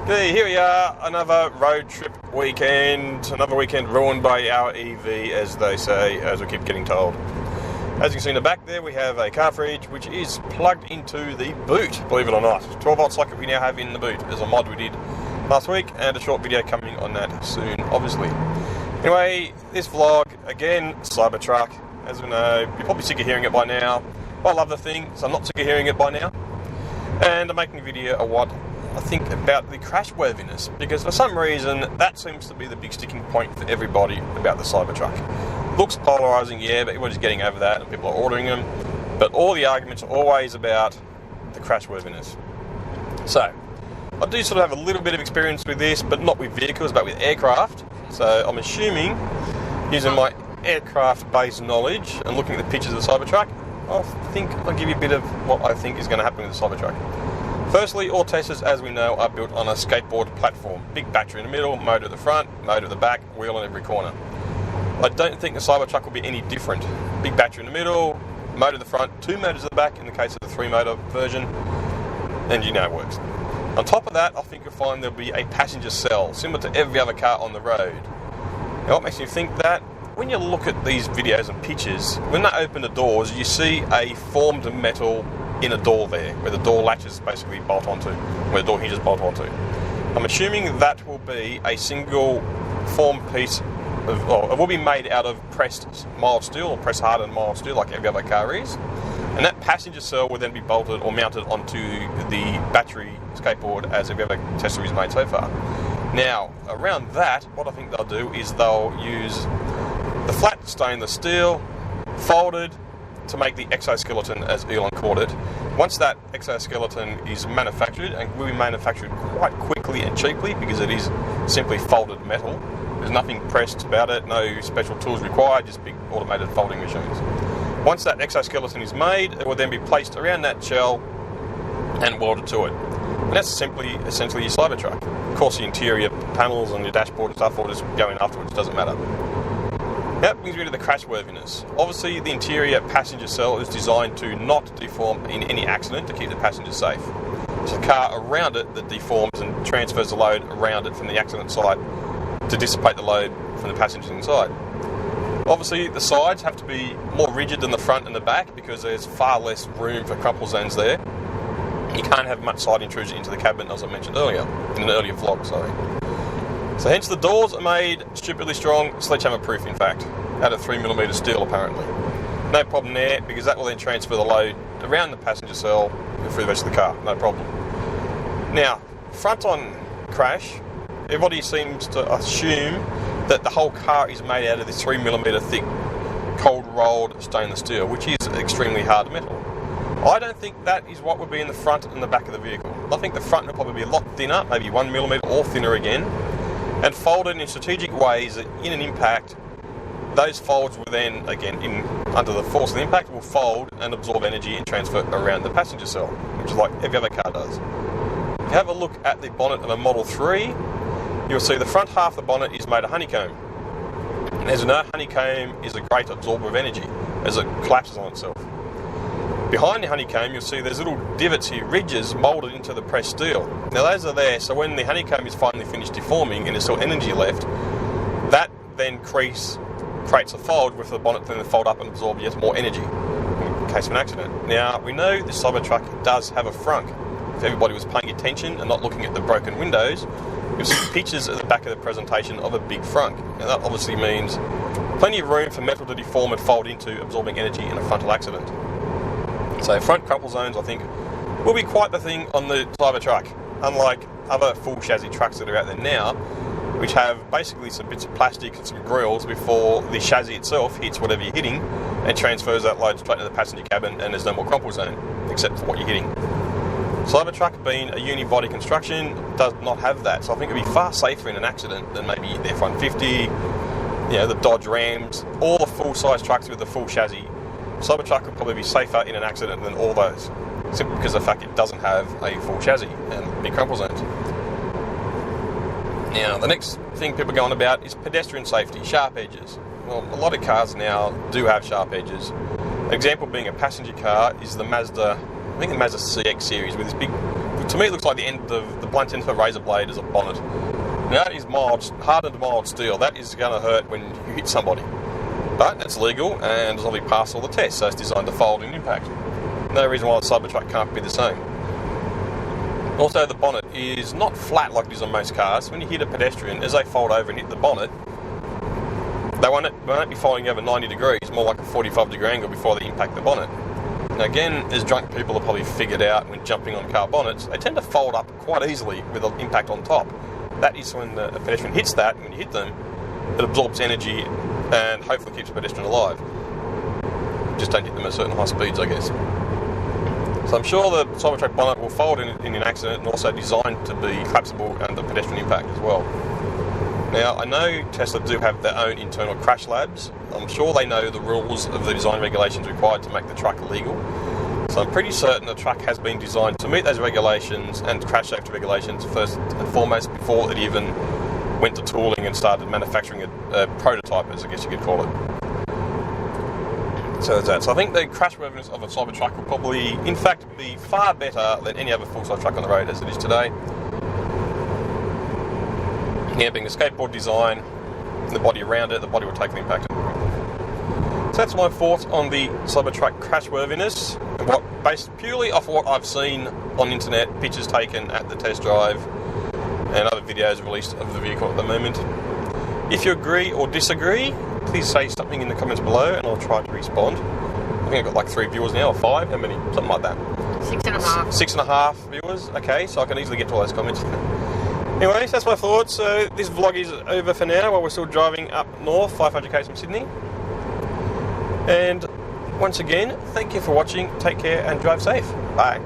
Okay, here we are, another road trip weekend, another weekend ruined by our EV, as they say, as we keep getting told. As you can see in the back there, we have a car fridge which is plugged into the boot, believe it or not. 12 volt socket we now have in the boot. There's a mod we did last week and a short video coming on that soon, obviously. Anyway, this vlog, again, Cybertruck. As we know, you're probably sick of hearing it by now. I love the thing, so I'm not sick of hearing it by now. And I'm making a video of what I think about the crashworthiness, because for some reason that seems to be the big sticking point for everybody about the Cybertruck. Looks polarising, yeah, but everybody's getting over that and people are ordering them. But all the arguments are always about the crashworthiness. So, I do sort of have a little bit of experience with this, but not with vehicles, but with aircraft. So I'm assuming, using my aircraft-based knowledge and looking at the pictures of the Cybertruck, I think I'll give you a bit of what I think is going to happen with the Cybertruck. Firstly, all Teslas, as we know, are built on a skateboard platform. Big battery in the middle, motor at the front, motor at the back, wheel on every corner. I don't think the Cybertruck will be any different. Big battery in the middle, motor at the front, 2 motors at the back in the case of the 3-motor version, and you know it works. On top of that, I think you'll find there'll be a passenger cell, similar to every other car on the road. Now what makes me think that? When you look at these videos and pictures, when they open the doors, you see a formed metal in a door there, where the door latches basically bolt onto, where the door hinges bolt onto. I'm assuming that will be a single formed piece of, or it will be made out of pressed mild steel, or pressed hardened mild steel, like every other car is. And that passenger cell will then be bolted or mounted onto the battery skateboard, as every other Tesla is made so far. Now, around that, what I think they'll do is they'll use the flat stainless steel, folded, to make the exoskeleton, as Elon called it. Once that exoskeleton is manufactured, and will be manufactured quite quickly and cheaply because it is simply folded metal. There's nothing pressed about it, no special tools required, just big automated folding machines. Once that exoskeleton is made, it will then be placed around that shell and welded to it. And that's essentially your Cybertruck. Of course, the interior panels and your dashboard and stuff will just go in afterwards, doesn't matter. That brings me to the crashworthiness. Obviously, the interior passenger cell is designed to not deform in any accident, to keep the passengers safe. It's the car around it that deforms and transfers the load around it from the accident site to dissipate the load from the passengers inside. Obviously, the sides have to be more rigid than the front and the back because there's far less room for crumple zones there. You can't have much side intrusion into the cabin, as I mentioned earlier, in an earlier vlog, sorry. So hence the doors are made stupidly strong, sledgehammer proof in fact, out of 3mm steel apparently. No problem there, because that will then transfer the load around the passenger cell through the rest of the car, no problem. Now, front on crash, everybody seems to assume that the whole car is made out of this 3mm thick, cold rolled stainless steel, which is extremely hard metal. I don't think that is what would be in the front and the back of the vehicle. I think the front will probably be a lot thinner, maybe 1mm or thinner again, and folded in strategic ways that in an impact, those folds will then, again, under the force of the impact, will fold and absorb energy and transfer around the passenger cell, which is like every other car does. If you have a look at the bonnet of a Model 3, you'll see the front half of the bonnet is made of honeycomb. And as you know, honeycomb is a great absorber of energy as it collapses on itself. Behind the honeycomb, you'll see there's little divots here, ridges moulded into the pressed steel. Now those are there, so when the honeycomb is finally finished deforming and there's still energy left, that then creates a fold with the bonnet then fold up and absorb yet more energy in case of an accident. Now, we know the Cybertruck does have a frunk. If everybody was paying attention and not looking at the broken windows, you'll see pictures at the back of the presentation of a big frunk. Now that obviously means plenty of room for metal to deform and fold into, absorbing energy in a frontal accident. So front crumple zones, I think, will be quite the thing on the Cybertruck, unlike other full chassis trucks that are out there now, which have basically some bits of plastic and some grills before the chassis itself hits whatever you're hitting and transfers that load straight to the passenger cabin, and there's no more crumple zone, except for what you're hitting. Cybertruck, being a unibody construction, does not have that, so I think it'll be far safer in an accident than maybe the F-150, the Dodge Rams, all the full-size trucks with the full chassis. Cybertruck will probably be safer in an accident than all those, simply because of the fact it doesn't have a full chassis and big crumple zones. Now, the next thing people are going about is pedestrian safety, sharp edges. Well, a lot of cars now do have sharp edges. An example being a passenger car is the Mazda CX series with this big To me, it looks like the end of the blunt end of a razor blade is a bonnet. Now, that is mild, hardened mild steel. That is going to hurt when you hit somebody. But it's legal and it's obviously passed all the tests, so it's designed to fold in impact. No reason why the Cybertruck can't be the same. Also, the bonnet is not flat like it is on most cars. When you hit a pedestrian, as they fold over and hit the bonnet, they won't be folding over 90 degrees, more like a 45-degree angle before they impact the bonnet. Now again, as drunk people have probably figured out when jumping on car bonnets, they tend to fold up quite easily with an impact on top. That is when a pedestrian hits that, when you hit them, it absorbs energy and hopefully keeps the pedestrian alive. Just don't hit them at certain high speeds, I guess. So I'm sure the Cybertruck bonnet will fold in an accident and also designed to be collapsible under pedestrian impact as well. Now, I know Tesla do have their own internal crash labs. I'm sure they know the rules of the design regulations required to make the truck legal. So I'm pretty certain the truck has been designed to meet those regulations and crash safety regulations first and foremost before it even went to tooling and started manufacturing a prototype, as I guess you could call it. So there's that. So I think the crashworthiness of a Cybertruck will probably, in fact, be far better than any other full-size truck on the road as it is today. Yeah, being a skateboard design, the body around it, the body will take the impact. So that's my thoughts on the Cybertruck crashworthiness, based purely off what I've seen on the internet, pictures taken at the test drive, and other videos released of the vehicle at the moment. If you agree or disagree, please say something in the comments below and I'll try to respond. I think I've got like 3 viewers now, or 5, how many? Something like that. 6.5. 6.5 viewers, okay, so I can easily get to all those comments. Anyways, that's my thoughts. So this vlog is over for now while we're still driving up north, 500 km from Sydney. And once again, thank you for watching, take care and drive safe. Bye.